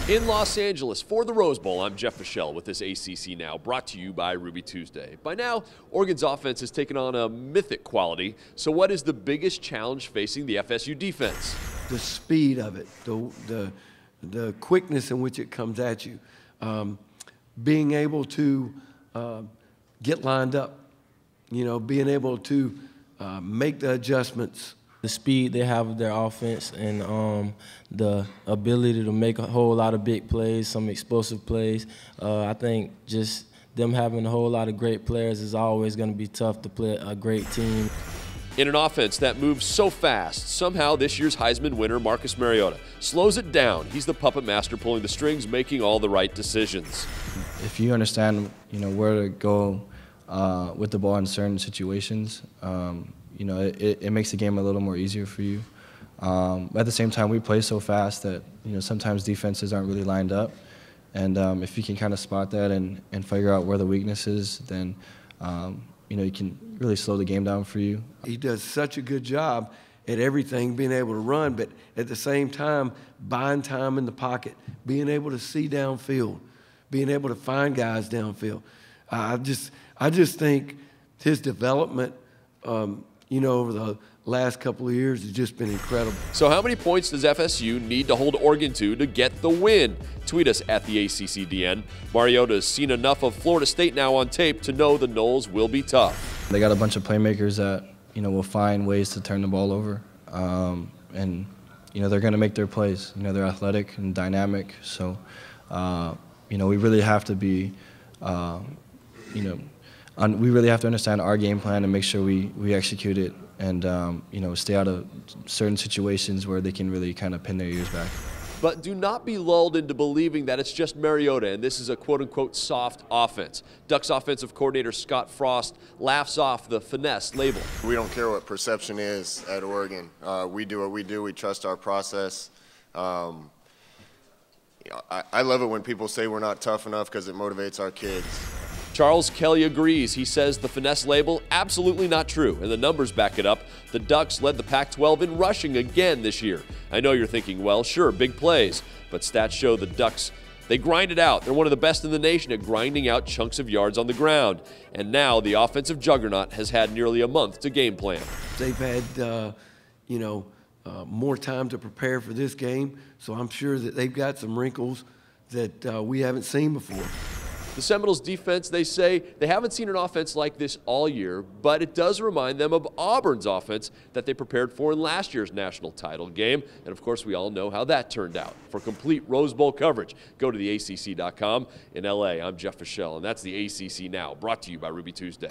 In Los Angeles for the Rose Bowl, I'm Jeff Fischel with this ACC Now, brought to you by Ruby Tuesday. By now, Oregon's offense has taken on a mythic quality. So what is the biggest challenge facing the FSU defense? The speed of it, the quickness in which it comes at you, being able to get lined up, being able to make the adjustments. The speed they have of their offense and the ability to make a whole lot of big plays, some explosive plays. I think just them having a whole lot of great players is always going to be tough to play a great team. In an offense that moves so fast, somehow this year's Heisman winner, Marcus Mariota, slows it down. He's the puppet master pulling the strings, making all the right decisions. If you understand, where to go with the ball in certain situations, it makes the game a little more easier for you. At the same time, we play so fast that sometimes defenses aren't really lined up, and if you can kind of spot that and figure out where the weakness is, then you can really slow the game down for you. He does such a good job at everything, being able to run, but at the same time, buying time in the pocket, being able to see downfield, being able to find guys downfield. I just think his development, over the last couple of years has just been incredible. So how many points does FSU need to hold Oregon to get the win? Tweet us at the ACCDN. Mariota has seen enough of Florida State now on tape to know the Noles will be tough. They got a bunch of playmakers that, will find ways to turn the ball over. And, they're going to make their plays. They're athletic and dynamic. So, we really have to be, we really have to understand our game plan and make sure we execute it and, stay out of certain situations where they can really kind of pin their ears back. But do not be lulled into believing that it's just Mariota and this is a quote-unquote soft offense. Ducks offensive coordinator Scott Frost laughs off the finesse label. We don't care what perception is at Oregon. We do what we do. We trust our process. I love it when people say we're not tough enough because it motivates our kids. Charles Kelly agrees. He says the finesse label, absolutely not true, and the numbers back it up. The Ducks led the Pac-12 in rushing again this year. I know you're thinking, well, sure, big plays, but stats show the Ducks, they grind it out. They're one of the best in the nation at grinding out chunks of yards on the ground. And now the offensive juggernaut has had nearly a month to game plan. They've had, more time to prepare for this game, so I'm sure that they've got some wrinkles that we haven't seen before. The Seminoles defense, they say they haven't seen an offense like this all year, but it does remind them of Auburn's offense that they prepared for in last year's national title game. And of course, we all know how that turned out. For complete Rose Bowl coverage, go to theacc.com. In LA, I'm Jeff Fischel, and that's the ACC Now, brought to you by Ruby Tuesday.